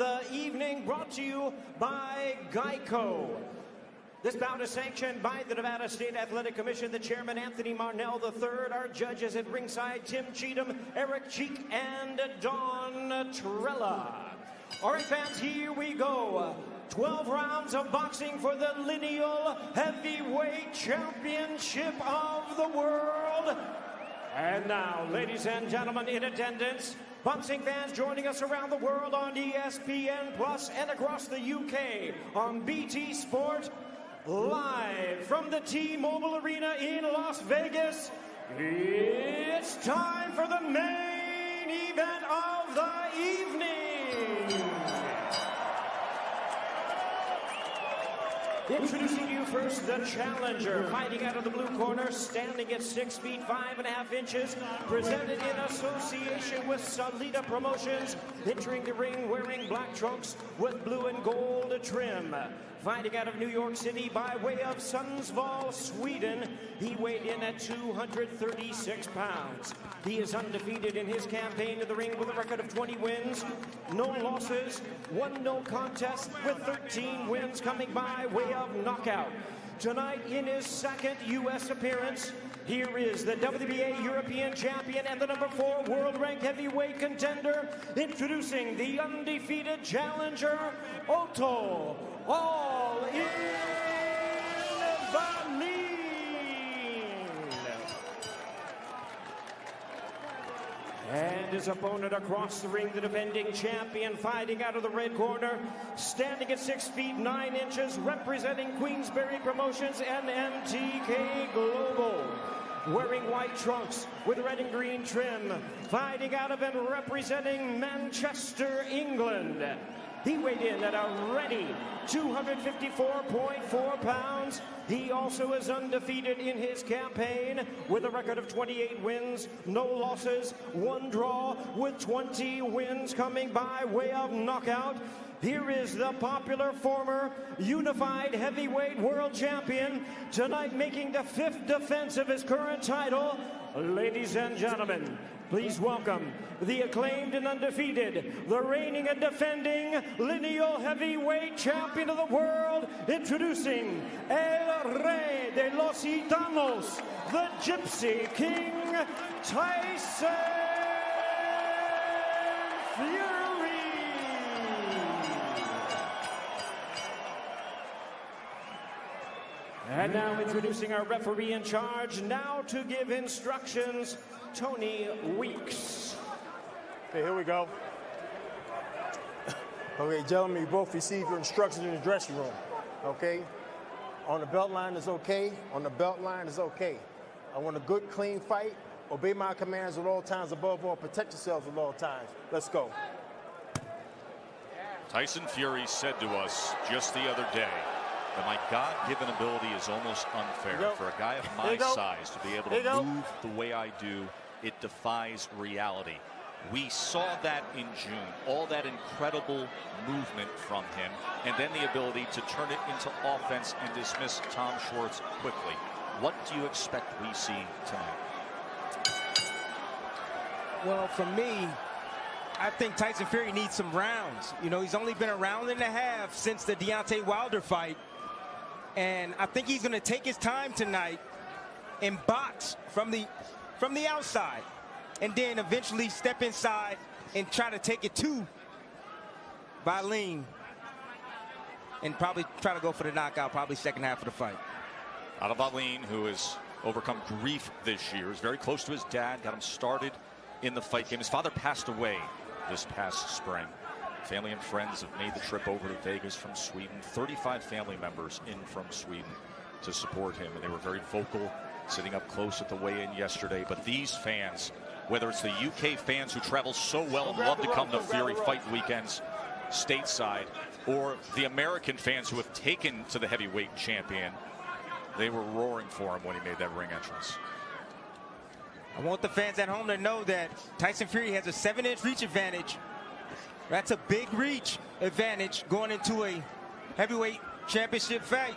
the evening, brought to you by Geico. This bout is sanctioned by the Nevada State Athletic Commission, the chairman, Anthony Marnell III, our judges at ringside, Tim Cheatham, Eric Cheek, and Don Trella. All right, fans, here we go. 12 rounds of boxing for the lineal heavyweight championship of the world. And now, ladies and gentlemen in attendance, boxing fans joining us around the world on ESPN Plus and across the UK on BT Sport, live from the T-Mobile Arena in Las Vegas, it's time for the main event of the evening. Introducing you first, the challenger, fighting out of the blue corner, standing at 6 feet 5.5 inches, presented in association with Salida Promotions, entering the ring wearing black trunks with blue and gold trim. Fighting out of New York City by way of Sundsvall, Sweden, he weighed in at 236 pounds. He is undefeated in his campaign in the ring with a record of 20 wins, no losses, 1 no contest, with 13 wins coming by way of knockout. Tonight, in his second U.S. appearance, here is the WBA European champion and the #4 world-ranked heavyweight contender, introducing the undefeated challenger, Otto Wallin. And his opponent across the ring, the defending champion, fighting out of the red corner, standing at 6 feet 9 inches, representing Queensberry Promotions and MTK Global. Wearing white trunks with red and green trim, fighting out of and representing Manchester, England. He weighed in at a ready 254.4 pounds. He also is undefeated in his campaign with a record of 28 wins, no losses, 1 draw, with 20 wins coming by way of knockout. Here is the popular former unified heavyweight world champion, tonight making the 5th defense of his current title. Ladies and gentlemen, please welcome the acclaimed and undefeated, the reigning and defending lineal heavyweight champion of the world, introducing El Rey de los Gitanos, the Gypsy King, Tyson Fury. And now introducing our referee in charge, now to give instructions, Tony Weeks. Okay, here we go. Okay, gentlemen, you both received your instructions in the dressing room. Okay? On the belt line is okay. On the belt line is okay. I want a good, clean fight. Obey my commands at all times. Above all, protect yourselves at all times. Let's go. Tyson Fury said to us just the other day that my God-given ability is almost unfair. For a guy of my size to be able to move the way I do, it defies reality. We saw that in June, all that incredible movement from him, and then the ability to turn it into offense and dismiss Tom Schwartz quickly. What do you expect we see tonight? Well, for me, I think Tyson Fury needs some rounds. You know, he's only been a round and a half since the Deontay Wilder fight, and I think he's going to take his time tonight and box from the outside, and then eventually step inside and try to take it to Wallin and probably try to go for the knockout, probably second half of the fight. Otto Wallin, who has overcome grief this year, is very close to his dad, got him started in the fight game. His father passed away this past spring. Family and friends have made the trip over to Vegas from Sweden. 35 family members in from Sweden to support him, and they were very vocal, sitting up close at the weigh-in yesterday. But these fans, whether it's the UK fans who travel so well and love to come to Fury fight weekends stateside, or the American fans who have taken to the heavyweight champion, they were roaring for him when he made that ring entrance. I want the fans at home to know that Tyson Fury has a 7-inch reach advantage. That's a big reach advantage going into a heavyweight championship fight.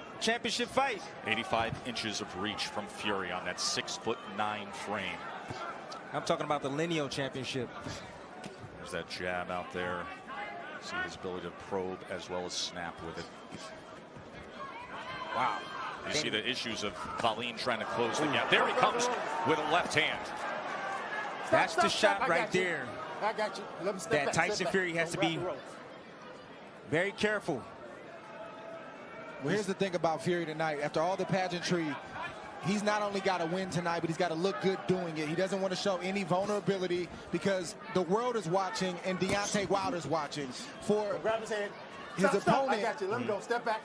85 inches of reach from Fury on that 6'9" frame. I'm talking about the lineal championship. There's that jab out there. See his ability to probe as well as snap with it. Wow. You see the issues of Wallin trying to close the gap. There he comes with a left hand. That's the shot right there. I got you. Let me step That back, Tyson step back. Fury has to be very careful. Well, here's the thing about Fury tonight. After all the pageantry, he's not only got to win tonight, but he's got to look good doing it. He doesn't want to show any vulnerability because the world is watching and Deontay Wilder's watching. For Grab his head. his Stop, opponent, I got you. Let me go. Step back.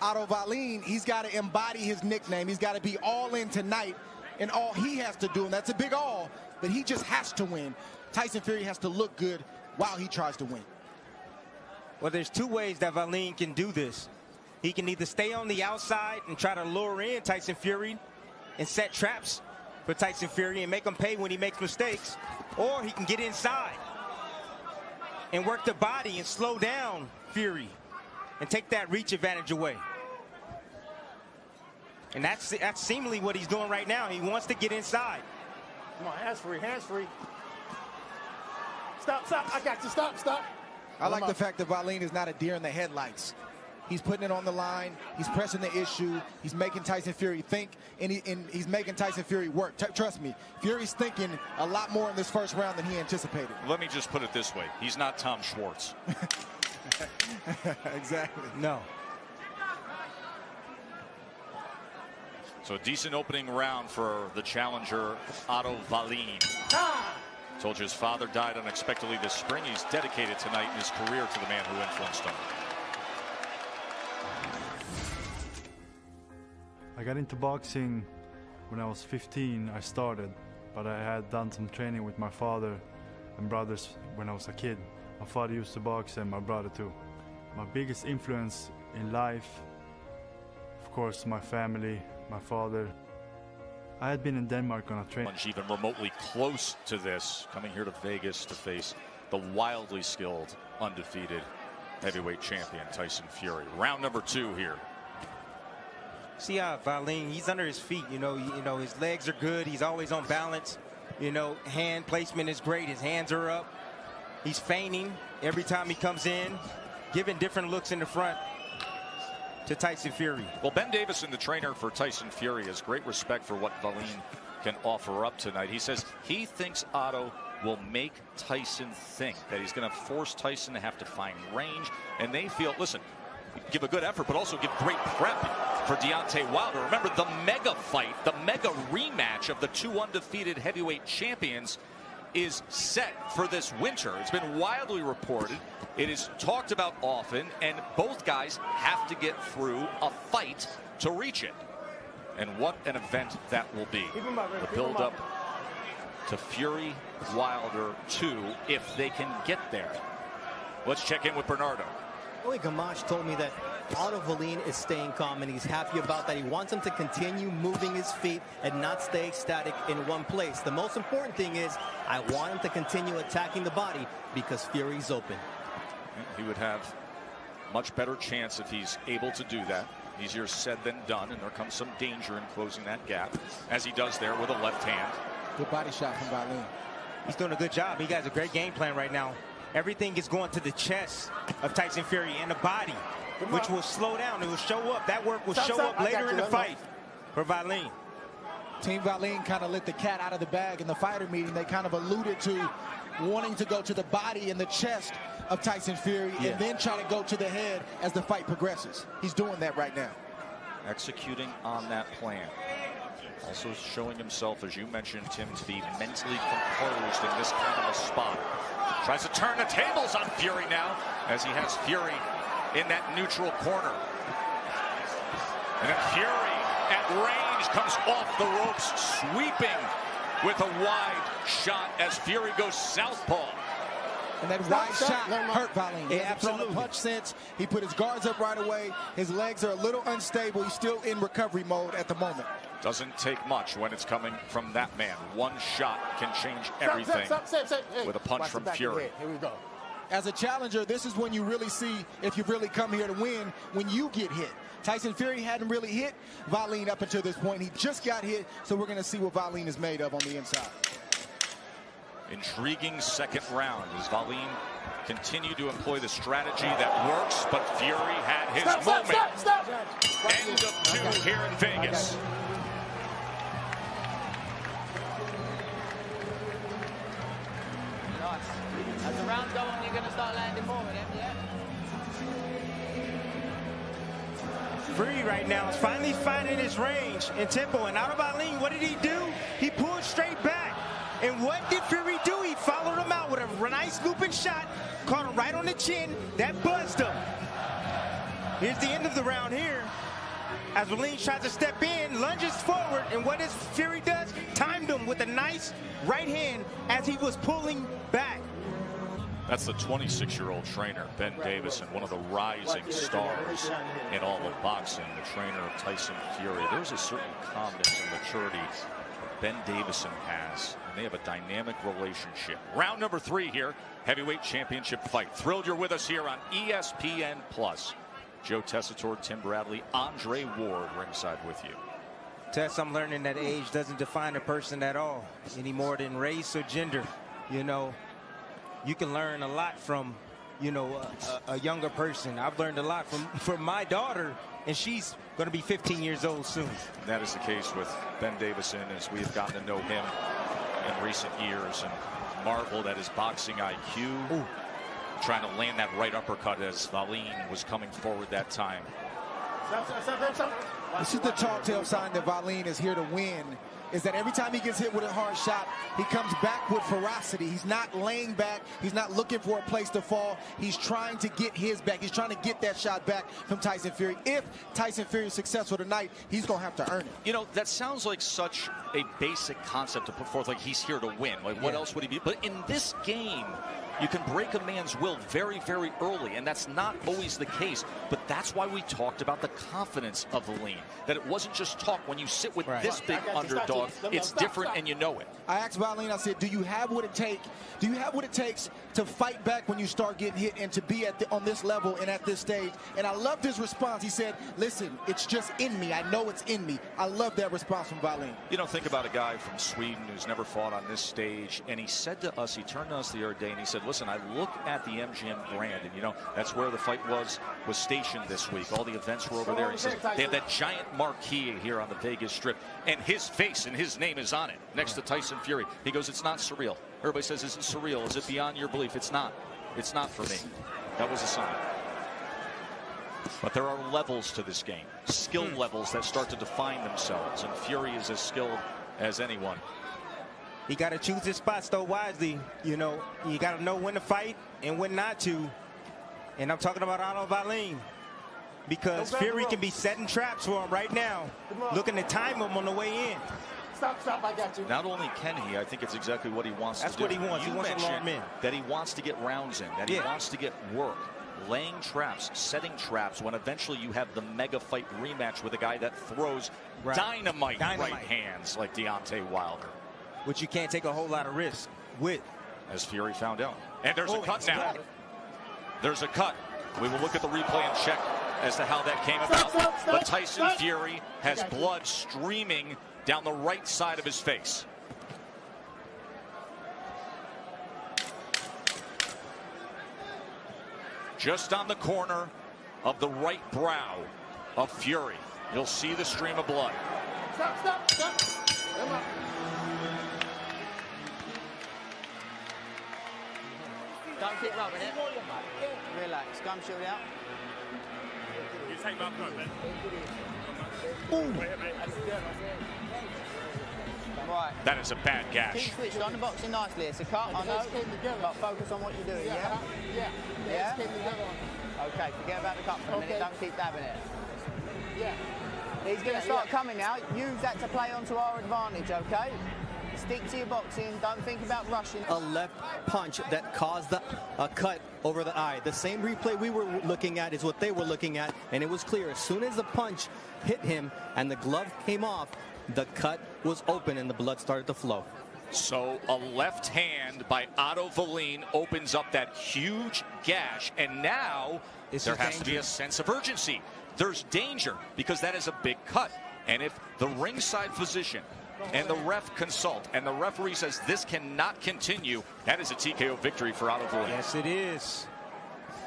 Otto Wallin, he's got to embody his nickname. He's got to be all in tonight, and all he has to do, and that's a big all, but he just has to win. Tyson Fury has to look good while he tries to win. Well, there's two ways that Wallin can do this. He can either stay on the outside and try to lure in Tyson Fury and set traps for Tyson Fury and make him pay when he makes mistakes, or he can get inside and work the body and slow down Fury and take that reach advantage away. And that's seemingly what he's doing right now. He wants to get inside. Come on, hands free, hands free. Stop, stop. I got you. Stop, stop. I like the fact that Wallin is not a deer in the headlights. He's putting it on the line. He's pressing the issue. He's making Tyson Fury think, and he's making Tyson Fury work. Trust me, Fury's thinking a lot more in this first round than he anticipated. Let me just put it this way. He's not Tom Schwartz. Exactly. No. So a decent opening round for the challenger, Otto Wallin. Told you his father died unexpectedly this spring. He's dedicated tonight in his career to the man who influenced him. I got into boxing when I was 15. I started, but I had done some training with my father and brothers when I was a kid. My father used to box and my brother too. My biggest influence in life, of course, my family, my father. I had been in Denmark on a training. Even remotely close to this, coming here to Vegas to face the wildly skilled, undefeated heavyweight champion Tyson Fury. Round number 2 here. See how Wallin, he's under his feet. You know, his legs are good. He's always on balance. You know, hand placement is great. His hands are up. He's feigning every time he comes in, giving different looks in the front to Tyson Fury. Well, Ben Davison, the trainer for Tyson Fury, has great respect for what Wallin can offer up tonight. He says he thinks Otto will make Tyson think, that he's going to force Tyson to have to find range. And they feel, listen, give a good effort, but also give great prep for Deontay Wilder. Remember, the mega fight, the mega rematch of the two undefeated heavyweight champions is set for this winter. It's been widely reported. It is talked about often, and both guys have to get through a fight to reach it. And what an event that will be. The build-up to Fury Wilder 2, if they can get there. Let's check in with Bernardo. Joey Gamache told me that Otto Wallin is staying calm, and he's happy about that. He wants him to continue moving his feet and not stay static in one place. The most important thing is I want him to continue attacking the body because Fury's open. He would have much better chance if he's able to do that. Easier said than done, and there comes some danger in closing that gap, as he does there with a left hand. Good body shot from Wallin. He's doing a good job. He has a great game plan right now. Everything is going to the chest of Tyson Fury and the body, which will slow down. It will show up. That work will show up later in the fight for Wallin. Team Wallin kind of let the cat out of the bag in the fighter meeting. They kind of alluded to wanting to go to the body and the chest of Tyson Fury and then try to go to the head as the fight progresses. He's doing that right now. Executing on that plan. Also showing himself, as you mentioned, Tim, to be mentally composed in this kind of a spot. Tries to turn the tables on Fury now, as he has Fury in that neutral corner. And then Fury at range comes off the ropes, sweeping with a wide shot as Fury goes southpaw. And that wide shot hurt Wallin. He hasn't thrown absolutely. a punch since. He put his guards up right away. His legs are a little unstable. He's still in recovery mode at the moment. Doesn't take much when it's coming from that man. One shot can change everything with a punch from Fury. Here we go. As a challenger, this is when you really see if you've really come here to win, when you get hit. Tyson Fury hadn't really hit Wallin up until this point. He just got hit, so we're going to see what Wallin is made of on the inside. Intriguing second round as Wallin continue to employ the strategy that works, but Fury had his moment. End of 2 here in Vegas. Nice. As the rounds go on, you're going to start landing more of them, yeah? Fury right now is finally finding his range and tempo. And Otto Wallin, what did he do? He pulled straight back. And what did Fury do? He followed him out with a nice looping shot, caught him right on the chin. That buzzed him. Here's the end of the round here. As Wallin tries to step in, lunges forward, and what does Fury does? Timed him with a nice right hand as he was pulling back. That's the 26-year-old trainer, Ben Davison, one of the rising stars in all of boxing, the trainer of Tyson Fury. There's a certain calmness and maturity Ben Davison has, and they have a dynamic relationship. Round number 3 here, heavyweight championship fight. Thrilled you're with us here on ESPN+. Joe Tessitore, Tim Bradley, Andre Ward ringside with you. Tess, I'm learning that age doesn't define a person at all, any more than race or gender. You know, you can learn a lot from, you know, a younger person. I've learned a lot from my daughter, and she's going to be 15 years old soon. That is the case with Ben Davison, as we have gotten to know him in recent years, and marveled at his boxing IQ. Ooh. Trying to land that right uppercut as Wallin was coming forward that time. This is the telltale sign that Wallin is here to win, is that every time he gets hit with a hard shot, he comes back with ferocity. He's not laying back. He's not looking for a place to fall. He's trying to get his back. He's trying to get that shot back from Tyson Fury. If Tyson Fury is successful tonight, he's going to have to earn it. You know, that sounds like such a basic concept to put forth, like he's here to win. Like, what else would he be? But in this game, you can break a man's will very, very early, and that's not always the case. But that's why we talked about the confidence of Wallin, that it wasn't just talk. When you sit with this big underdog, it's different, and you know it. I asked Wallin, I said, do you have what it takes? Do you have what it takes to fight back when you start getting hit and to be on this level and at this stage? And I loved his response. He said, listen, it's just in me. I know it's in me. I love that response from Wallin. You know, think about a guy from Sweden who's never fought on this stage, and he said to us, he turned to us the other day, and he said, listen, I look at the MGM Grand, and you know, that's where the fight was stationed this week. All the events were over there. He says they have that giant marquee here on the Vegas Strip, and his face and his name is on it next to Tyson Fury. He goes, it's not surreal. Everybody says, is it surreal? Is it beyond your belief? It's not. It's not for me. That was a sign. But there are levels to this game, skill levels that start to define themselves, and Fury is as skilled as anyone. You got to choose his spots, though, wisely. You know, you got to know when to fight and when not to. And I'm talking about Otto Wallin, because Fury can be setting traps for him right now, looking to time him on the way in. Stop, I got you. Not only can he, I think it's exactly what he wants to do. That's what he wants. He wants to alarm in. That he wants to get rounds in, that he wants to get work, laying traps, setting traps, when eventually you have the mega fight rematch with a guy that throws dynamite right hands like Deontay Wilder. Which you can't take a whole lot of risk with. As Fury found out. And there's a cut now. There's a cut. We will look at the replay and check as to how that came about. But Tyson Fury has blood streaming down the right side of his face. Just on the corner of the right brow of Fury. You'll see the stream of blood. Stop. Come on. Don't keep rubbing it. Relax. Gum shield out. You take my phone, man. Right. That is a bad gash. Keep switched on the boxing nicely. It's a cut, I know. But focus on what you're doing, yeah? Yeah? Okay, forget about the cut for a minute. Don't keep dabbing it. Yeah. He's going to start coming now. Use that to play onto our advantage, okay? Stick to your boxing. Don't think about rushing. A left punch that caused a cut over the eye. The same replay we were looking at is what they were looking at, and it was clear. As soon as the punch hit him and the glove came off, the cut was open and the blood started to flow. So a left hand by Otto Wallin opens up that huge gash, and now there has to be a sense of urgency. There's danger because that is a big cut. And if the ringside physician and the ref consult, and the referee says this cannot continue, that is a TKO victory for Otto Wallin. Yes, it is.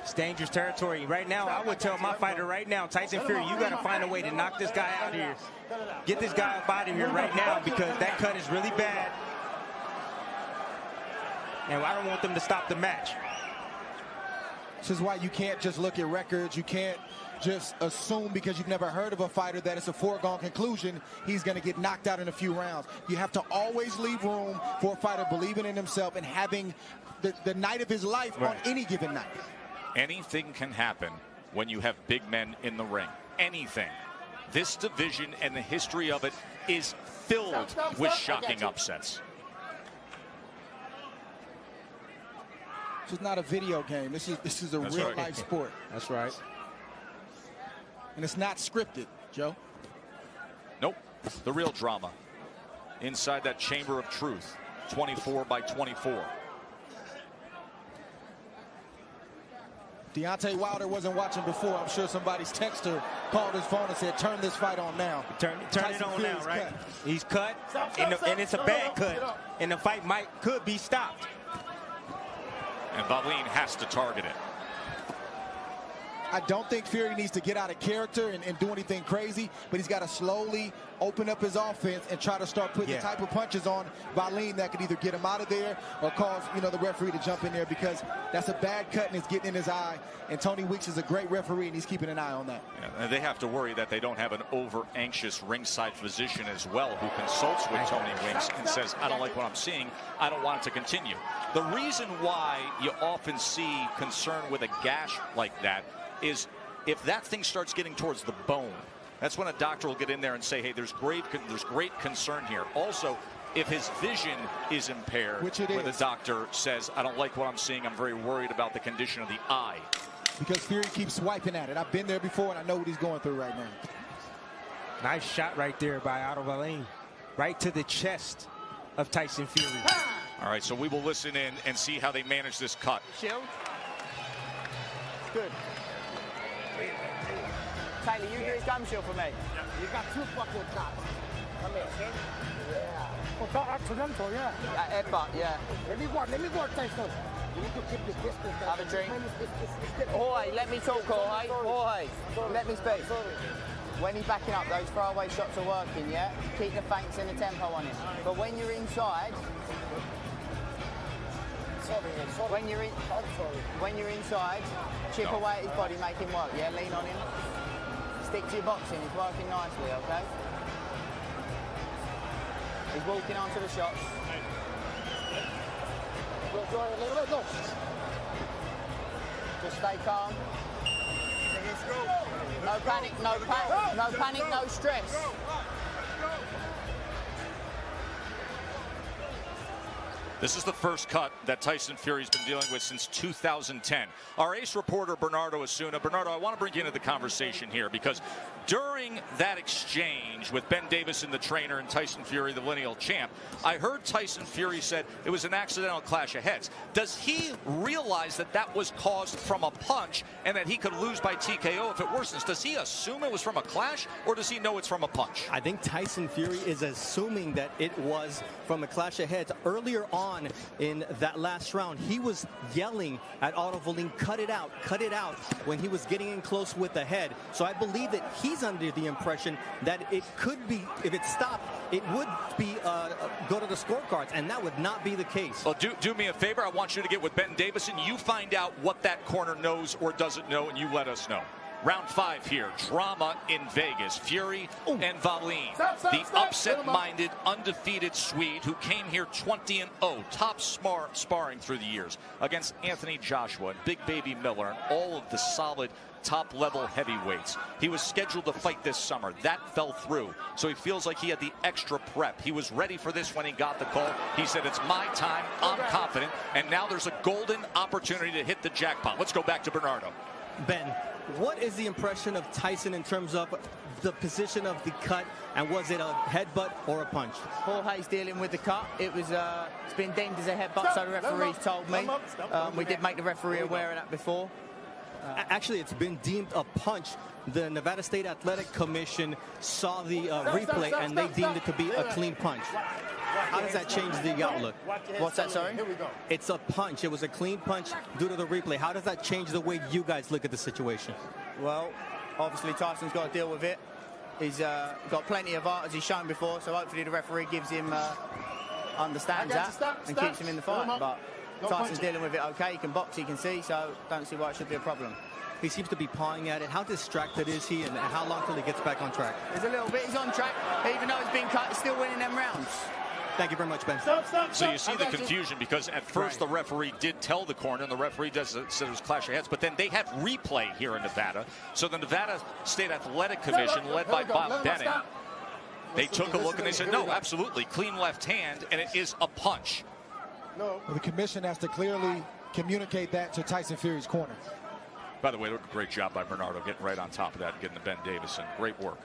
It's dangerous territory. Right now, I would tell my fighter right now, Tyson Fury, you got to find a way to knock this guy out here. Get this guy up out of here right now, because that cut is really bad. And I don't want them to stop the match. This is why you can't just look at records. You can't just assume because you've never heard of a fighter that it's a foregone conclusion he's going to get knocked out in a few rounds. You have to always leave room for a fighter believing in himself and having the night of his life on any given night. Anything can happen when you have big men in the ring. Anything. This division and the history of it is filled with shocking upsets. This is not a video game. This is a real life sport. That's right. And it's not scripted, Joe. Nope. The real drama inside that chamber of truth. 24 by 24. Deontay Wilder wasn't watching before. I'm sure somebody's texter called his phone and said, turn this fight on now. Turn it on now, right? He's cut, and it's a bad cut. And the fight could be stopped. And Wallin has to target it. I don't think Fury needs to get out of character and do anything crazy, but he's got to slowly open up his offense and try to start putting the type of punches on Wallin that could either get him out of there or cause, the referee to jump in there, because that's a bad cut and it's getting in his eye. And Tony Weeks is a great referee, and he's keeping an eye on that. Yeah, and they have to worry that they don't have an over-anxious ringside physician as well, who consults with Tony Weeks and says, I don't like what I'm seeing. I don't want it to continue. The reason why you often see concern with a gash like that is if that thing starts getting towards the bone, that's when a doctor will get in there and say, hey, there's great concern here. Also, if his vision is impaired, where the doctor says, I don't like what I'm seeing, I'm very worried about the condition of the eye. Because Fury keeps swiping at it. I've been there before, and I know what he's going through right now. Nice shot right there by Otto Wallin. Right to the chest of Tyson Fury. All right, so we will listen in and see how they manage this cut. Shield. Good. Taylor, you do his gum shield for me. Yeah. You got two fucking cuts. Come here, kid. Yeah. Oh, that's accidental, yeah. Headbutt, yeah. Let me go, Tyson. You need to keep the distance. Have a drink. Jorge, let me talk, Jorge. Jorge, let me speak. When he's backing up, those throwaway shots are working, yeah? Keep the feints and the tempo on him. But when you're inside, when you're inside, chip away at his body, make him work, yeah? Lean on him. Stick to your boxing, it's working nicely, okay? He's walking onto the shots. Just stay calm. No panic, no stress. This is the first cut that Tyson Fury's been dealing with since 2010. Our ace reporter, Bernardo Osuna. Bernardo, I want to bring you into the conversation here, because during that exchange with Ben Davison, the trainer, and Tyson Fury, the lineal champ, I heard Tyson Fury said it was an accidental clash of heads. Does he realize that that was caused from a punch and that he could lose by TKO if it worsens? Does he assume it was from a clash, or does he know it's from a punch? I think Tyson Fury is assuming that it was from a clash of heads. Earlier on in that last round, he was yelling at Otto Wallin, cut it out, when he was getting in close with the head. So I believe that he's under the impression that it could be, if it stopped, it would be go to the scorecards, and that would not be the case. Well, do me a favor. I want you to get with Ben Davison. You find out what that corner knows or doesn't know, and you let us know. Round 5 here, drama in Vegas. Fury and Wallin, the upset-minded, undefeated Swede who came here 20-0, top sparring through the years against Anthony Joshua and Big Baby Miller and all of the solid top-level heavyweights. He was scheduled to fight this summer. That fell through, so he feels like he had the extra prep. He was ready for this when he got the call. He said, it's my time, I'm confident, and now there's a golden opportunity to hit the jackpot. Let's go back to Bernardo. Ben, what is the impression of Tyson in terms of the position of the cut, and was it a headbutt or a punch? Jorge's dealing with the cut. It's been deemed as a headbutt, so the referee's told me. We did make the referee aware of that before. Actually, it's been deemed a punch. The Nevada State Athletic Commission saw the replay, and they deemed it to be a clean punch. How does that change the outlook? What's that, sorry? Here we go. It's a punch. It was a clean punch due to the replay. How does that change the way you guys look at the situation? Well, obviously Tyson's got to deal with it. He's got plenty of art, as he's shown before, so hopefully the referee gives him, understands that and keeps him in the fight. But Tyson's dealing with it okay. He can box, he can see, so don't see why it should be a problem. He seems to be pawing at it. How distracted is he, and how long till he gets back on track? There's a little bit. He's on track. Even though he's been cut, he's still winning them rounds. Thank you very much, Ben. So you see the confusion, because at first the referee did tell the corner, and the referee said it was clash of heads, but then they have replay here in Nevada. So the Nevada State Athletic Commission, led by Bob Bennett, they took a look and they said, no, absolutely, clean left hand, and it is a punch. Well, the commission has to clearly communicate that to Tyson Fury's corner. By the way, a great job by Bernardo getting right on top of that, getting to Ben Davison. Great work.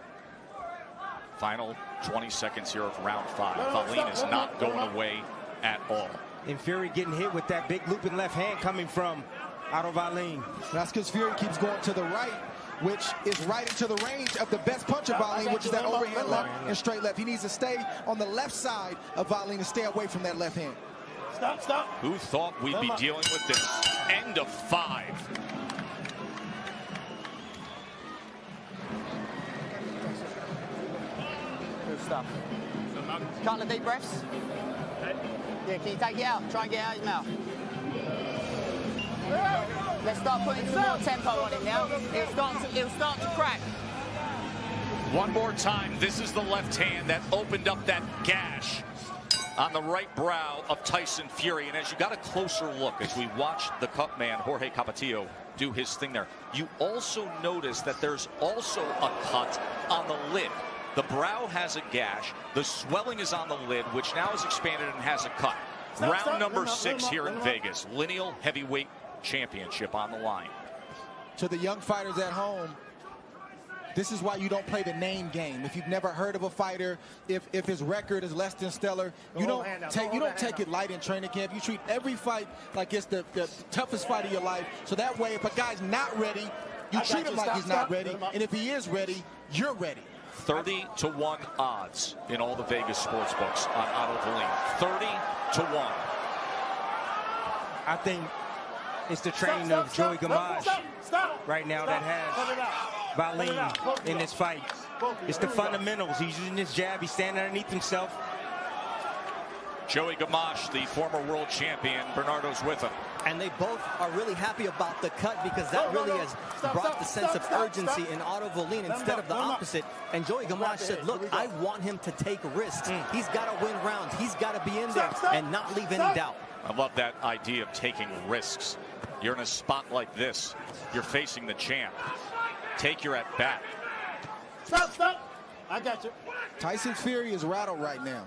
Final 20 seconds here of round 5. Wallin is not going away at all. And Fury getting hit with that big looping left hand coming from Otto Wallin. That's because Fury keeps going to the right, which is right into the range of the best punch of Wallin, which is that overhand left and straight left. He needs to stay on the left side of Wallin and stay away from that left hand. Stop. Who thought we'd be dealing with this? End of 5. Good stuff. Couple of deep breaths. Yeah, can you take it out? Try and get it out of his mouth. Let's start putting some more tempo on it now. It'll start to crack. One more time. This is the left hand that opened up that gash on the right brow of Tyson Fury. And as you got a closer look, as we watched the cut man, Jorge Capatillo, do his thing there, you also notice that there's also a cut on the lid. The brow has a gash. The swelling is on the lid, which now is expanded and has a cut. Round number 6 here in Vegas. Lineal Heavyweight Championship on the line. To the young fighters at home, this is why you don't play the name game. If you've never heard of a fighter, if his record is less than stellar, you don't take it light in training camp. You treat every fight like it's the toughest fight of your life. So that way, if a guy's not ready, you treat him like he's not ready. And if he is ready, you're ready. 30-1 odds in all the Vegas sports books on Otto Wallin. 30-1. I think it's the training of Joey Gamache right now that has Wallin in this fight. It's the fundamentals. He's using his jab. He's standing underneath himself. Joey Gamache, the former world champion. Bernardo's with him. And they both are really happy about the cut, because that really has brought the sense of urgency in Otto Wallin instead of the opposite. And Joey Gamache said, look, I want him to take risks. He's got to win rounds. He's got to be in there and not leave any doubt. I love that idea of taking risks. You're in a spot like this. You're facing the champ. Take your at bat. Stop. I got you. Tyson Fury is rattled right now.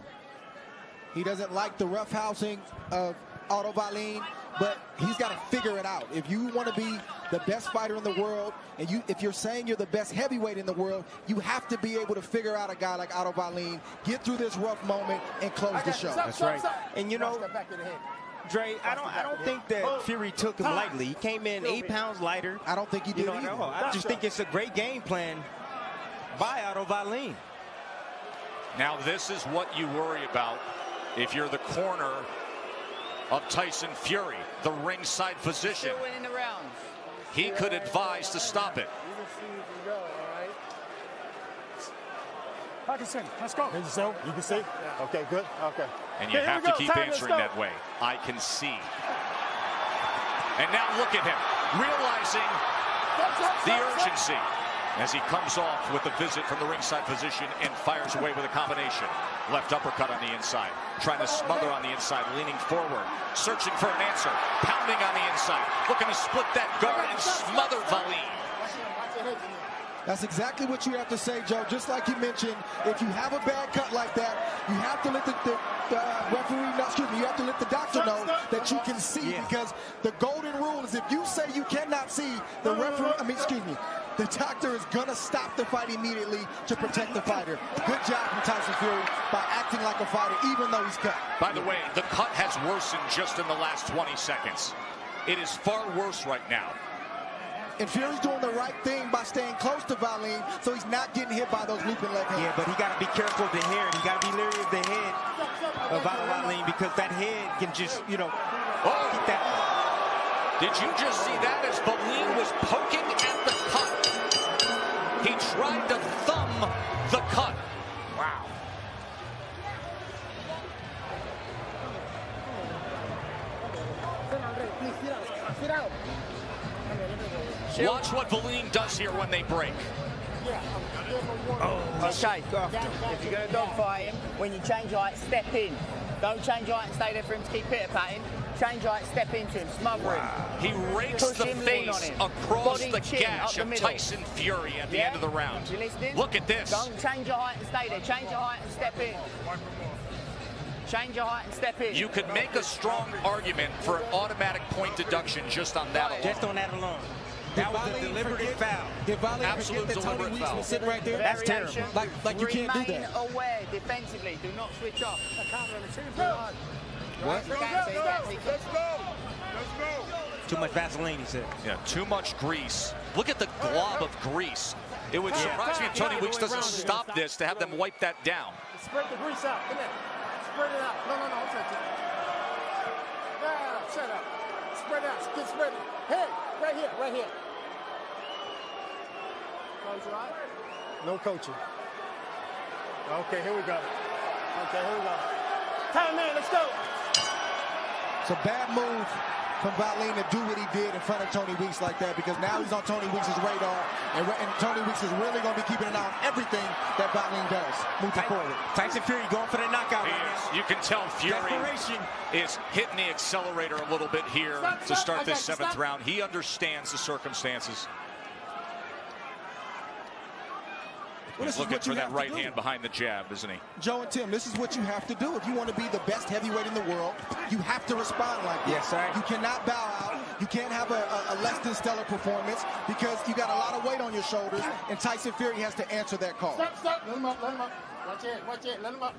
He doesn't like the roughhousing of Otto Wallin, but he's got to figure it out. If you want to be the best fighter in the world, and if you're saying you're the best heavyweight in the world, you have to be able to figure out a guy like Otto Wallin, get through this rough moment, and close the show. That's right. And you know, Dre, I don't think that Fury took him lightly. He came in 8 pounds lighter. I don't think he did either. I just think it's a great game plan by Otto Wallin. Now this is what you worry about if you're the corner of Tyson Fury, the ringside physician. Still winning the rounds. He could advise to stop it. Parkinson, let's go. You can see? Okay, good. Okay. And you have to keep answering that way. I can see. And now look at him, realizing the urgency as he comes off with the visit from the ringside physician and fires away with a combination. Left uppercut on the inside, trying to smother on the inside, leaning forward, searching for an answer, pounding on the inside, looking to split that guard and smother Wallin. That's exactly what you have to say, Joe. Just like you mentioned, if you have a bad cut like that, you have to let the referee know, excuse me, you have to let the doctor know that you can see, because the golden rule is if you say you cannot see, the referee, the doctor is going to stop the fight immediately to protect the fighter. Good job from Tyson Fury by acting like a fighter, even though he's cut. By the way, the cut has worsened just in the last 20 seconds. It is far worse right now. And Fury's doing the right thing by staying close to Wallin, so he's not getting hit by those looping left hands. Yeah, but he got to be careful of the head. He got to be leery of the head of Otto Wallin, because that head can just, you know, keep that. Did you just see that as Wallin was poking at the cut? He tried to thumb the cut. Wow. Watch what Wallin does here when they break. Okay, if you're going to dogfight him, when you change your height, step in. Don't change your height and stay there for him to keep pitter-patting. Change your height, step into him, smother him. He rakes Push the him, lean on face him. across Body, the chin, gash up the of middle. Tyson Fury at the Yeah? end of the round. You listening? Look at this. Don't change your height and stay there. Change your height and step in. Change your height and step in. You could make a strong argument for an automatic point deduction just on that alone. Just on that alone. That was a deliberate foul. Did Wallin Absolute forget that Tony deliberate Weeks foul. was sitting right there? That's Variation. terrible. Like you can't do Remain that. aware defensively. Do not switch off. What? Let's go. Too much Vaseline, he said. Yeah, too much grease. Look at the glob of grease. It would surprise me if Tony Weeks doesn't stop this to have them wipe that down. Spread the grease out. Come here. Spread it out. No, I'll touch it. Yeah, shut up. Spread it out. Get spread it. Hey, right here. Close your eyes. No coaching. Okay, here we go. Time, man, let's go. It's a bad move from Wallin to do what he did in front of Tony Weeks like that, because now he's on Tony Weeks' radar, and Tony Weeks is really going to be keeping an eye on everything that Wallin does moving forward. Tyson Fury going for the knockout right now. You can tell Fury Desperation. is hitting the accelerator a little bit here to start this 7th round. He understands the circumstances. He's looking for that right hand behind the jab, isn't he? Joe and Tim, this is what you have to do. If you want to be the best heavyweight in the world, you have to respond like this. Yes, sir. You cannot bow out. You can't have a less than stellar performance, because you got a lot of weight on your shoulders, and Tyson Fury has to answer that call. Stop. Let him up. Watch it. Let him up.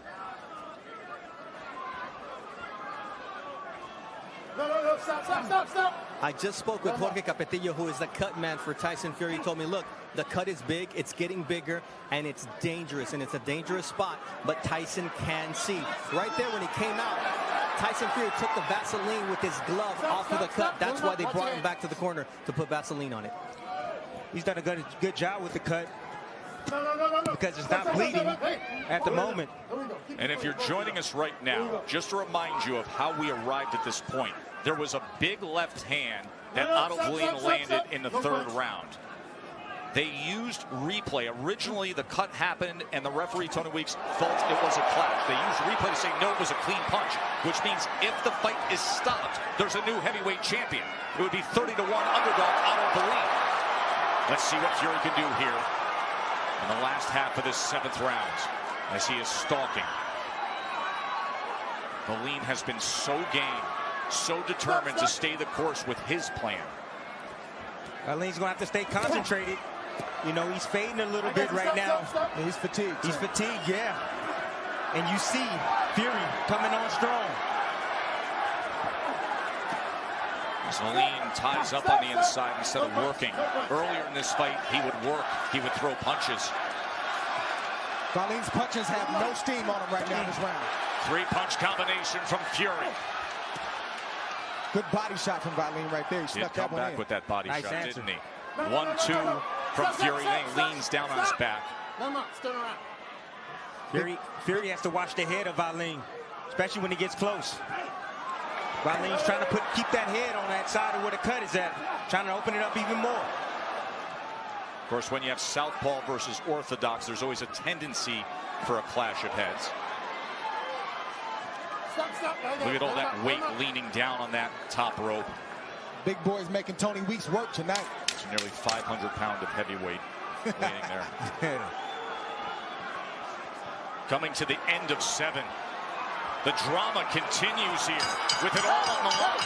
No, stop. I just spoke with Jorge Capetillo, who is the cut man for Tyson Fury. He told me, look, the cut is big, it's getting bigger, and it's dangerous, and it's a dangerous spot, but Tyson can see. Right there when he came out, Tyson Fury took the Vaseline with his glove off of the cut. That's why they brought him back to the corner to put Vaseline on it. He's done a good job with the cut, because it's not bleeding at the moment. And if you're joining us right now, just to remind you of how we arrived at this point, there was a big left hand that Otto Wallin landed in the 3rd round. They used replay. Originally, the cut happened, and the referee, Tony Weeks, felt it was a clash. They used replay to say, no, it was a clean punch, which means if the fight is stopped, there's a new heavyweight champion. It would be 30-1 underdog Otto Wallin. Let's see what Fury can do here in the last half of this 7th round, as he is stalking. Wallin has been so game, so determined to stay the course with his plan. Wallin's going to have to stay concentrated. You know, he's fading a little bit right now. Yeah, he's fatigued. He's fatigued, yeah. And you see Fury coming on strong. Wallin ties up on the inside instead of working. Earlier in this fight, he would work. He would throw punches. Wallin's punches have no steam on him right now in this round. 3-punch combination from Fury. Good body shot from Wallin right there. He He'd snuck come that one back in. with that body Nice shot, answer. didn't he? 1-2 from Fury. Then he leans down on his back. Stand around. Fury has to watch the head of Wallin, especially when he gets close. Wallin's trying to keep that head on that side of where the cut is at, trying to open it up even more. Of course, when you have southpaw versus orthodox, there's always a tendency for a clash of heads. Look at all that weight leaning down on that top rope. Big boys making Tony Weeks work tonight. It's nearly 500 pounds of heavyweight leaning there. Coming to the end of 7. The drama continues here with it all on the line.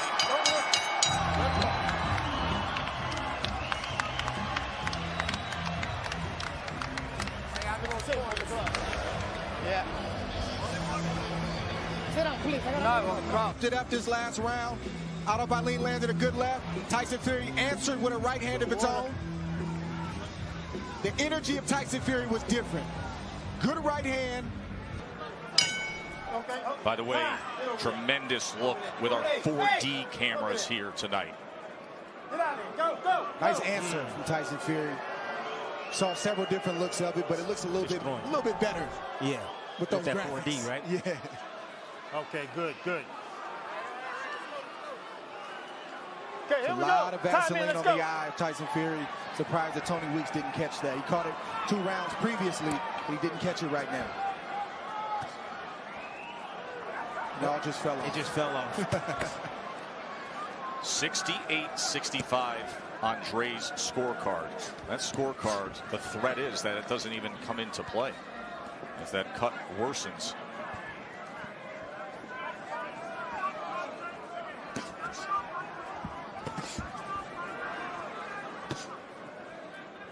Yeah. Sit down, please. No, After this last round, Otto Wallin landed a good left. Tyson Fury answered with a right hand of its own. The energy of Tyson Fury was different. Good right hand. By the way, tremendous look with our 4D cameras here tonight. Nice answer from Tyson Fury. Saw several different looks of it, but it looks a little bit better. Yeah, with those that graphics. 4D, right? Yeah. Okay, good. A lot of Vaseline on the eye of Tyson Fury. Surprised that Tony Weeks didn't catch that. He caught it 2 rounds previously, but he didn't catch it right now. It all just fell off. It just fell off. 68-65 on Dre's scorecard. That scorecard, the threat is that it doesn't even come into play if that cut worsens.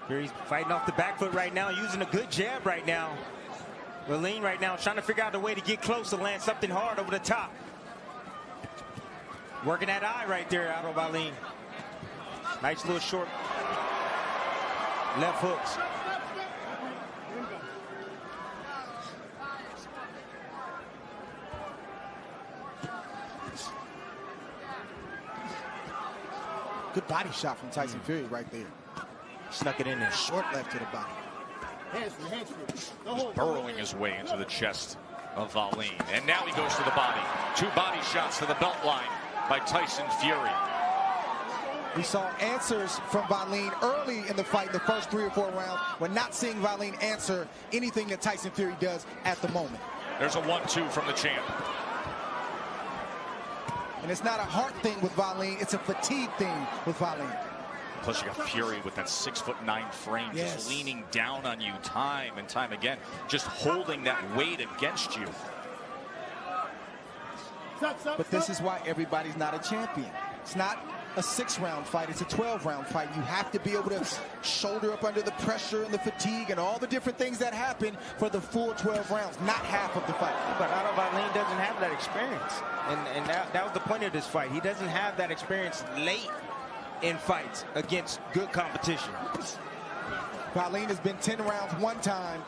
Fury's fighting off the back foot right now, using a good jab right now. Wallin right now trying to figure out the way to get close to land something hard over the top. Working that eye right there, Otto Wallin. Nice little short left hooks. Good body shot from Tyson Fury right there. Snuck it in there. Short left to the body. Just burrowing his way into the chest of Wallin. And now he goes to the body. 2 body shots to the belt line by Tyson Fury. We saw answers from Wallin early in the fight in the first 3 or 4 rounds. We're not seeing Wallin answer anything that Tyson Fury does at the moment. There's a 1-2 from the champ. And it's not a heart thing with Wallin, it's a fatigue thing with Wallin. Plus you got Fury with that 6'9" frame, just leaning down on you time and time again, just holding that weight against you. But this is why everybody's not a champion. It's not a 6-round fight, it's a 12-round fight. You have to be able to shoulder up under the pressure and the fatigue and all the different things that happen for the full 12 rounds, not half of the fight. But Otto Wallin doesn't have that experience. And that was the point of this fight. He doesn't have that experience late in fights against good competition. Wallin has been 10 rounds one time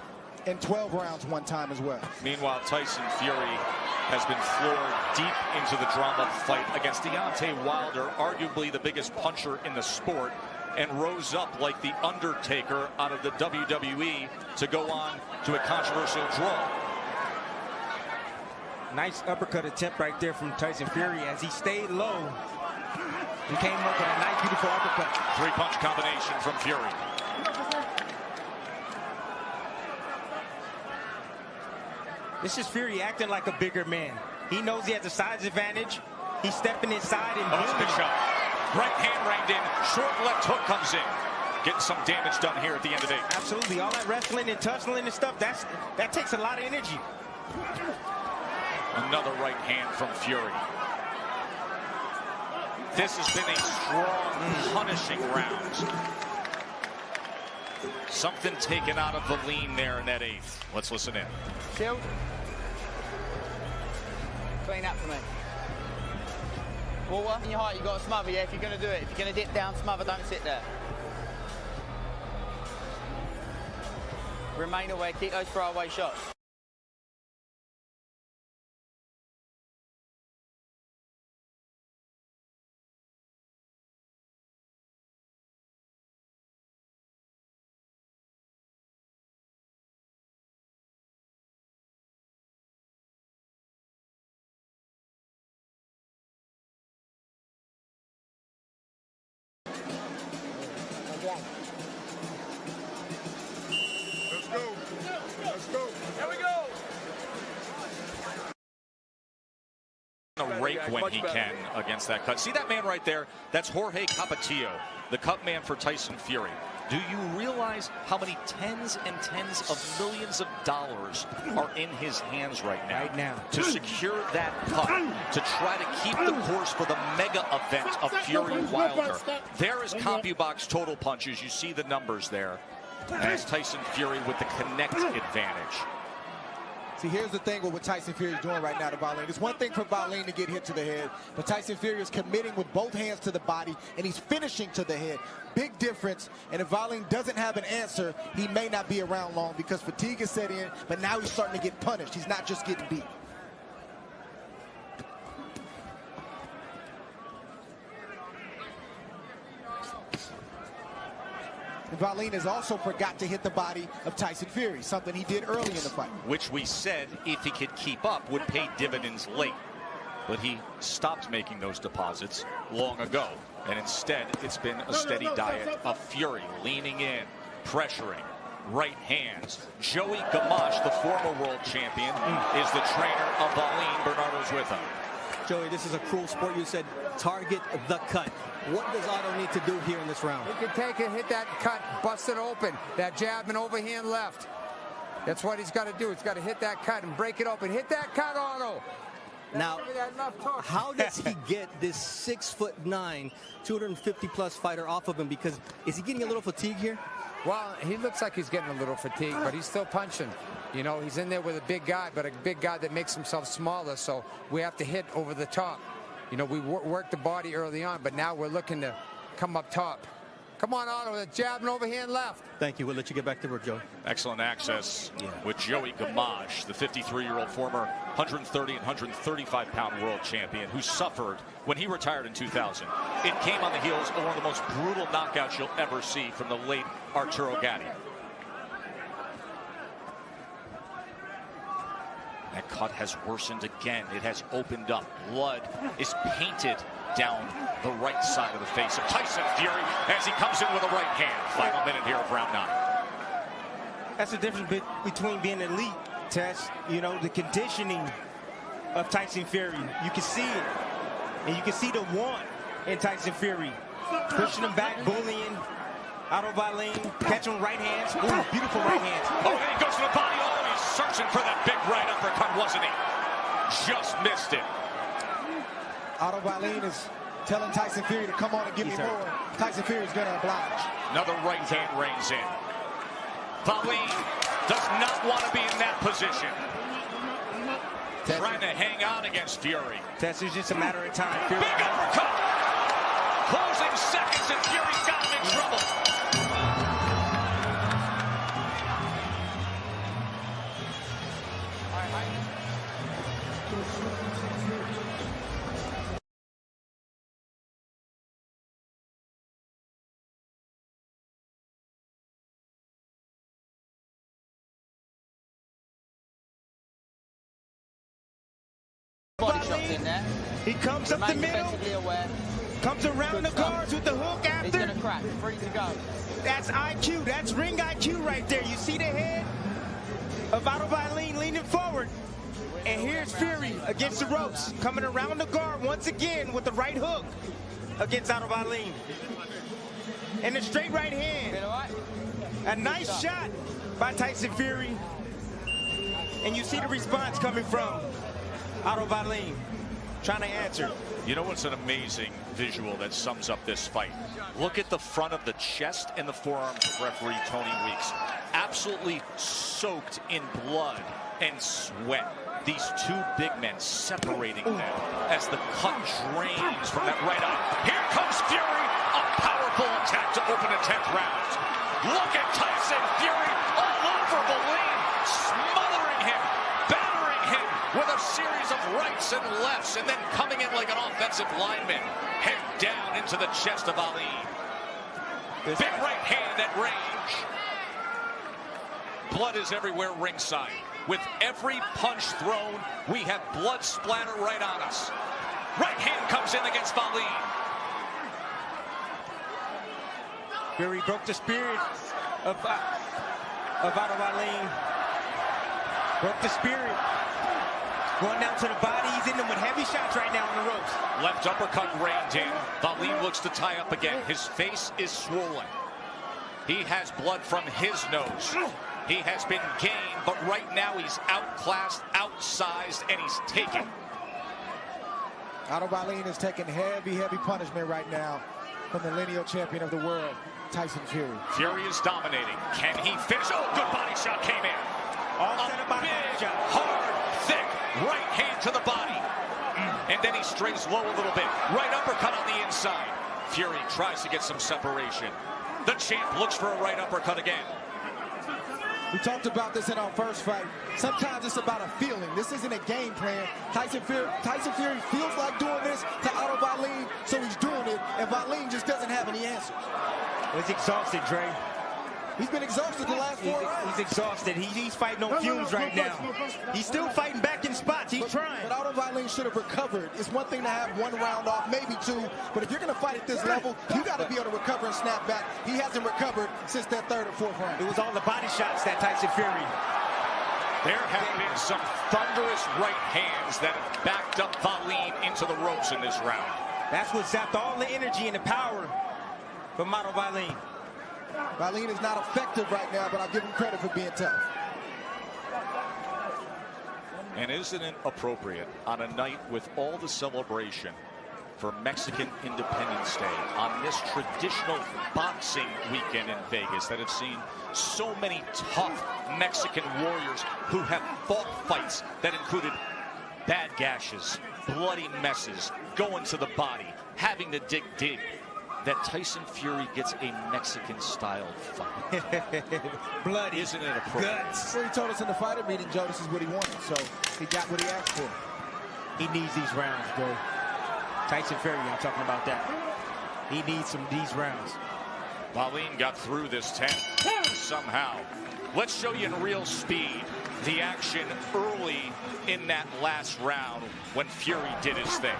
and 12 rounds one time as well. Meanwhile, Tyson Fury has been floored deep into the drama fight against Deontay Wilder, arguably the biggest puncher in the sport, and rose up like the Undertaker out of the WWE to go on to a controversial draw. Nice uppercut attempt right there from Tyson Fury as he stayed low. He came up with a nice, beautiful uppercut. 3-punch combination from Fury. This is Fury acting like a bigger man. He knows he has a size advantage. He's stepping inside and that's a big shot. Right hand reined in. Short left hook comes in. Getting some damage done here at the end of the day. Absolutely. All that wrestling and tussling and stuff, that takes a lot of energy. Another right hand from Fury. This has been a strong, punishing round. Something taken out of Wallin there in that 8th. Let's listen in. Shield. Clean up for me. Water in your heart, you've got to smother, yeah, if you're going to do it. If you're going to dip down, smother, don't sit there. Remain away, keep those throwaway shots. Let's go. Let's go. Here we go. Rake when he can against that cut. See that man right there? That's Jorge Capetillo, the cut man for Tyson Fury. Do you realize how many tens and tens of millions of dollars are in his hands right now? To secure that cut, to try to keep the course for the mega event of Fury Wilder. There is CompuBox total punches. You see the numbers there. As Tyson Fury with the connect advantage. See, here's the thing with what Tyson Fury is doing right now to Wallin. It's one thing for Wallin to get hit to the head, but Tyson Fury is committing with both hands to the body, and he's finishing to the head. Big difference, and if Wallin doesn't have an answer, he may not be around long because fatigue is set in, but now he's starting to get punished. He's not just getting beat. And Wallin has also forgot to hit the body of Tyson Fury, something he did early in the fight. Which we said, if he could keep up, would pay dividends late. But he stopped making those deposits long ago. And instead, it's been a steady diet of Fury, leaning in, pressuring, right hands. Joey Gamache, the former world champion, is the trainer of Wallin. Bernardo's with him. Joey, this is a cruel sport. You said target the cut. What does Otto need to do here in this round? He can take it, hit that cut, bust it open. That jab and overhand left. That's what he's got to do. He's got to hit that cut and break it open. Hit that cut, Otto. Now, how does he get this 6'9", 250-plus fighter off of him? Because is he getting a little fatigue here? Well, he looks like he's getting a little fatigue, but he's still punching. You know, he's in there with a big guy, but a big guy that makes himself smaller, so we have to hit over the top. You know, we worked the body early on, but now we're looking to come up top. Come on, Otto, the jab and overhand left. Thank you. We'll let you get back to work, Joey. Excellent access with Joey Gamache, the 53-year-old former 130 and 135-pound world champion who suffered when he retired in 2000. It came on the heels of one of the most brutal knockouts you'll ever see from the late Arturo Gatti. That cut has worsened again. It has opened up. Blood is painted down the right side of the face of Tyson Fury as he comes in with a right hand. Final minute here of round 9. That's the difference between being elite, Tess. You know, the conditioning of Tyson Fury. You can see it. And you can see the want in Tyson Fury. Pushing him back, bullying. Otto Wallin, catching right hands. Ooh, beautiful right hands. Oh, and he goes to the body. Oh, he's searching for that big right uppercut, wasn't he? Just missed it. Otto Wallin is telling Tyson Fury to come on and give me more. Tyson Fury is going to oblige. Another right hand reins in. Wallin does not want to be in that position. Trying to hang on against Fury. Tess, it's just a matter of time. Fury. Big uppercut. Closing seconds and Fury's got him in trouble. Body shots in there. He comes up the middle, comes around the guards with the hook after. He's going to crack, free to go. That's IQ, that's ring IQ right there. You see the head of Otto Wallin leaning forward. And here's Fury against the ropes, coming around the guard once again with the right hook against Otto Wallin. And a straight right hand. A nice shot by Tyson Fury. And you see the response coming from Otto Wallin, trying to answer. You know what's an amazing visual that sums up this fight? Look at the front of the chest and the forearms of referee Tony Weeks. Absolutely soaked in blood and sweat. These two big men separating them as the cut drains from that right eye. Here comes Fury, a powerful attack to open the 10th round. Look at Tyson Fury all over Wallin, smothering him, battering him with a series of rights and lefts, and then coming in like an offensive lineman, head down into the chest of Ali. Big right hand at range. Blood is everywhere ringside. With every punch thrown, we have blood splatter right on us. Right hand comes in against Wallin. Fury broke the spirit of Otto Wallin. Broke the spirit. Going down to the body. He's in them with heavy shots right now on the ropes. Left uppercut reined in. Wallin looks to tie up again. His face is swollen. He has blood from his nose. He has been gained, but right now he's outclassed, outsized, and he's taking. Otto Wallin is taking heavy, heavy punishment right now from the lineal champion of the world, Tyson Fury. Fury is dominating. Can he finish? Oh, good body shot came in. A big, hard, thick right hand to the body. And then he strays low a little bit. Right uppercut on the inside. Fury tries to get some separation. The champ looks for a right uppercut again. We talked about this in our first fight. Sometimes it's about a feeling. This isn't a game plan. Tyson Fury feels like doing this to Otto Wallin, so he's doing it, and Wallin just doesn't have any answers. He's exhausted, Dre. He's been exhausted the last 4 rounds. He's exhausted. He's fighting on fumes right now. He's still fighting back in spots. He's trying. But Otto Wallin should have recovered. It's one thing to have 1 round off, maybe 2. But if you're going to fight at this level, you got to be able to recover and snap back. He hasn't recovered since that 3rd or 4th round. It was all the body shots that Tyson Fury. There have been some thunderous right hands that have backed up Wallin into the ropes in this round. That's what zapped all the energy and the power from Otto Wallin. Wallin is not effective right now, but I'll give him credit for being tough. And isn't it appropriate on a night with all the celebration for Mexican Independence Day, on this traditional boxing weekend in Vegas that have seen so many tough Mexican warriors who have fought fights that included bad gashes, bloody messes, going to the body, having to dig deep, that Tyson Fury gets a Mexican-style fight. Blood, isn't it appropriate? Guts. Well, he told us in the fighter meeting, Joe, this is what he wanted, so he got what he asked for. He needs these rounds, bro. Tyson Fury, I'm talking about that. He needs some of these rounds. Wallin got through this 10 somehow. Let's show you in real speed the action early in that last round when Fury did his thing.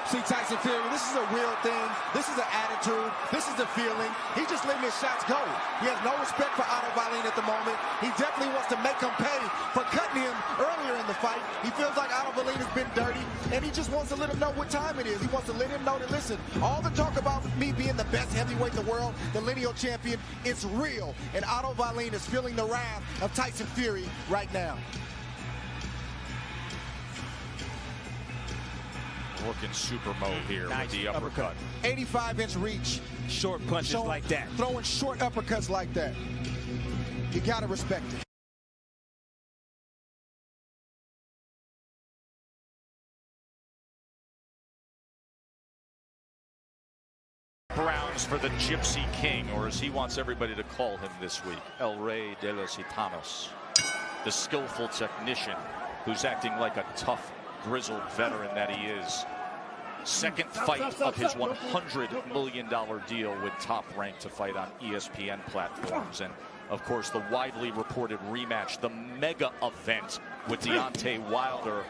See, Tyson Fury, this is a real thing. This is an attitude. This is a feeling. He's just letting his shots go. He has no respect for Otto Wallin at the moment. He definitely wants to make him pay for cutting him earlier in the fight. He feels like Otto Wallin has been dirty, and he just wants to let him know what time it is. He wants to let him know that, listen, all the talk about me being the best heavyweight in the world, the lineal champion, it's real. And Otto Wallin is feeling the wrath of Tyson Fury right now. Working super mode here nice with the uppercut. 85-inch reach. Short punches like that. Throwing short uppercuts like that. You got to respect it. Browns for the Gypsy King, or as he wants everybody to call him this week, El Rey de los Gitanos. The skillful technician who's acting like a tough, grizzled veteran that he is. Second fight of his $100 million deal with Top Rank to fight on ESPN platforms. And, of course, the widely reported rematch, the mega event with Deontay Wilder.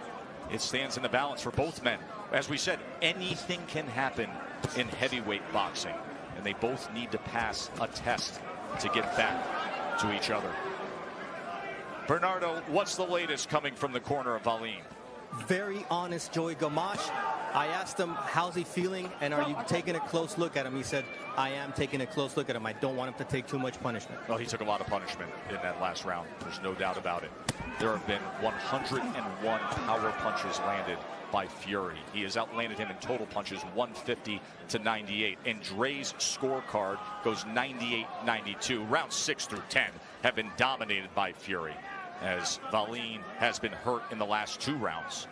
It stands in the balance for both men. As we said, anything can happen in heavyweight boxing. And they both need to pass a test to get back to each other. Bernardo, what's the latest coming from the corner of Wallin? Very honest Joey Gamache. I asked him, how's he feeling, and are you taking a close look at him? He said, I am taking a close look at him. I don't want him to take too much punishment. Well, he took a lot of punishment in that last round. There's no doubt about it. There have been 101 power punches landed by Fury. He has outlanded him in total punches 150 to 98. And Dre's scorecard goes 98-92. Rounds 6 through 10 have been dominated by Fury, as Wallin has been hurt in the last 2 rounds.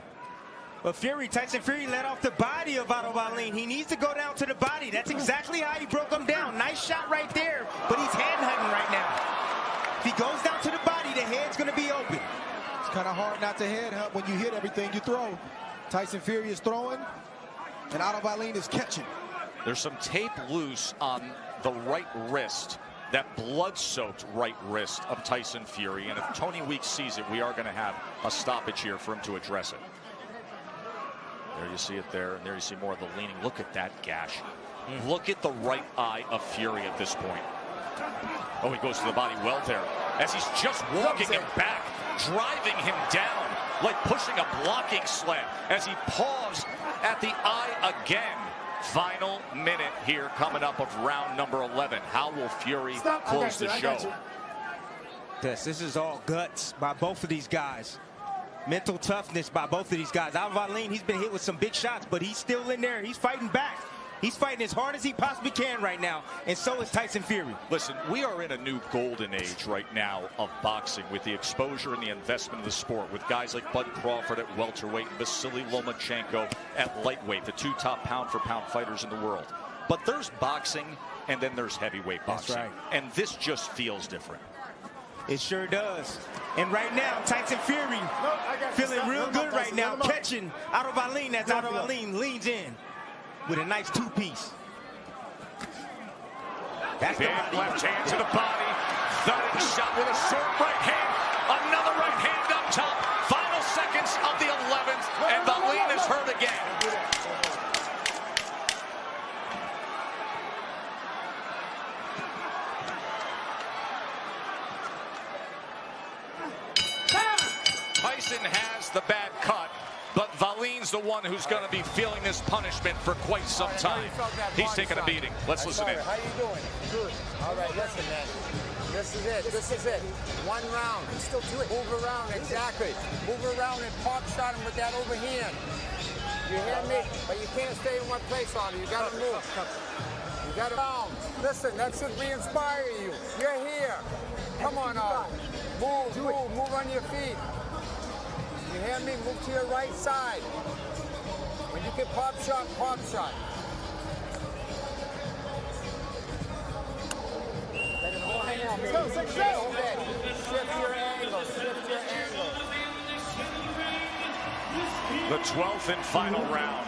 But Tyson Fury let off the body of Otto Wallin. He needs to go down to the body. That's exactly how he broke him down. Nice shot right there, but he's hand hunting right now. If he goes down to the body, the head's going to be open. It's kind of hard not to head hunt when you hit everything you throw. Tyson Fury is throwing, and Otto Wallin is catching. There's some tape loose on the right wrist, that blood-soaked right wrist of Tyson Fury. And if Tony Weeks sees it, we are going to have a stoppage here for him to address it. There you see it there, and there you see more of the leaning. Look at that gash. Look at the right eye of Fury at this point. Oh, he goes to the body well there, as he's just walking him back, driving him down, like pushing a blocking sled, as he paused at the eye again. Final minute here coming up of round number 11. How will Fury close the show? This is all guts by both of these guys. Mental toughness by both of these guys. Otto Wallin, he's been hit with some big shots, but he's still in there. He's fighting back. He's fighting as hard as he possibly can right now, and so is Tyson Fury. Listen, we are in a new golden age right now of boxing with the exposure and the investment of the sport, with guys like Bud Crawford at welterweight and Vasily Lomachenko at lightweight, the 2 top pound-for-pound fighters in the world. But there's boxing, and then there's heavyweight boxing. That's right. And this just feels different. It sure does. And right now, Tyson Fury feeling real good right now, catching Otto Wallin as Otto Wallin leans in with a nice 2-piece. That's big left hand to the body. Thudding shot with a short right hand. Another right hand up top. Final seconds of the 11th, and Wallin is hurt again. Tyson has the bad cut, but Wallin's the one who's going to be feeling this punishment for quite some time. He's taking a beating. Let's listen in. How you doing? Good. All right, listen, man. This is it. This is it. 1 round. Still do it. Move around, exactly. Move around and pop shot him with that overhand. You hear me? But you can't stay in one place, Otto. You got to move. You got to round. Listen, that should re-inspire you. You're here. Come on, Otto. Move on your feet. You hear me? Move to your right side. When you get pop shot, pop shot. Go, 6, 7. Shift your angle, shift your angle. The 12th and final round.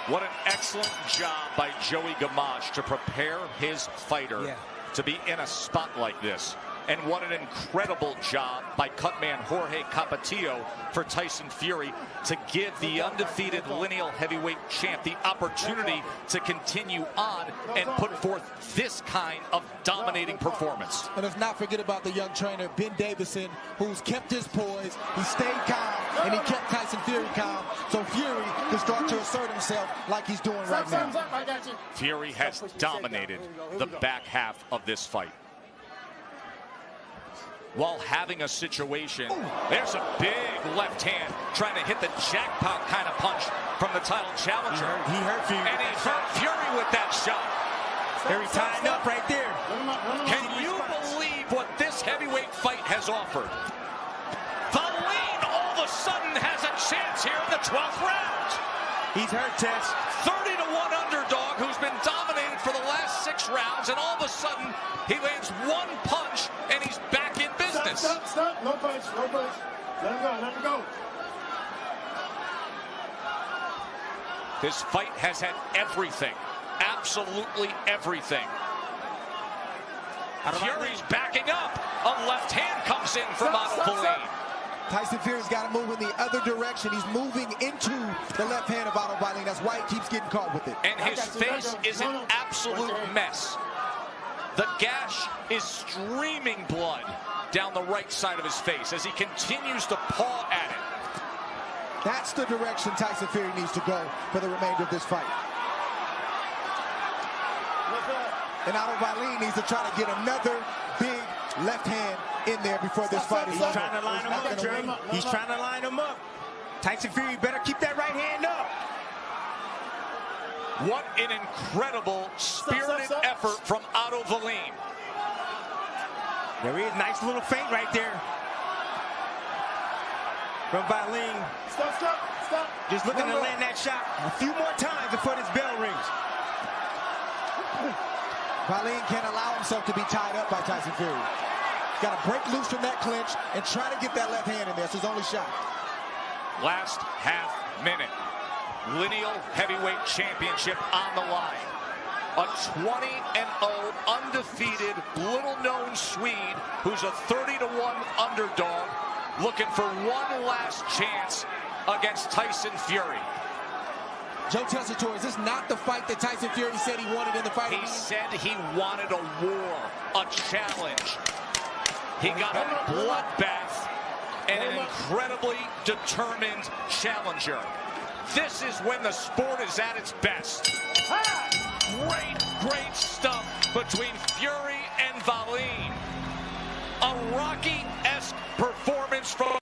What an excellent job by Joey Gamache to prepare his fighter to be in a spot like this. And what an incredible job by cutman Jorge Capetillo for Tyson Fury to give the undefeated lineal heavyweight champ the opportunity to continue on and put forth this kind of dominating performance. And let's not forget about the young trainer, Ben Davison, who's kept his poise. He stayed calm, and he kept Tyson Fury calm. So Fury can start to assert himself like he's doing right now. Fury has dominated the back half of this fight. While having a situation, there's a big left hand trying to hit the jackpot kind of punch from the title challenger. He hurt Fury. And he hurt Fury with that shot. Very tied up right there. Can you believe what this heavyweight fight has offered? Wallin all of a sudden has a chance here in the 12th round. He's hurt, Tess. 30-1 underdog who's been dominated for the last 6 rounds, and all of a sudden he lands 1 punch and he's back in business. Stop. No punch. Let him go. This fight has had everything. Absolutely everything. Fury's backing up. A left hand comes in from Otto Wallin. Tyson Fury's got to move in the other direction. He's moving into the left hand of Otto Wallin. That's why he keeps getting caught with it. And his face is an absolute mess. The gash is streaming blood down the right side of his face as he continues to paw at it. That's the direction Tyson Fury needs to go for the remainder of this fight. And Otto Wallin needs to try to get another big left hand in there before this fight is over. He's trying to line him up, Dre. He's trying to line him up. Tyson Fury better keep that right hand up. What an incredible spirited effort from Otto Wallin. There he is, nice little feint right there. From Wallin. Stop. Just looking to land that shot a few more times before this bell rings. Wallin can't allow himself to be tied up by Tyson Fury. He's got to break loose from that clinch and try to get that left hand in there. It's his only shot. Last half minute. Lineal heavyweight championship on the line. A 20-0 undefeated little-known Swede who's a 30-1 underdog looking for one last chance against Tyson Fury. Joe Tessitore, is this not the fight that Tyson Fury said he wanted in the fight? He said he wanted a war, a challenge. He got a bloodbath and an incredibly determined challenger. This is when the sport is at its best. Great stuff between Fury and Wallin. A Rocky-esque performance from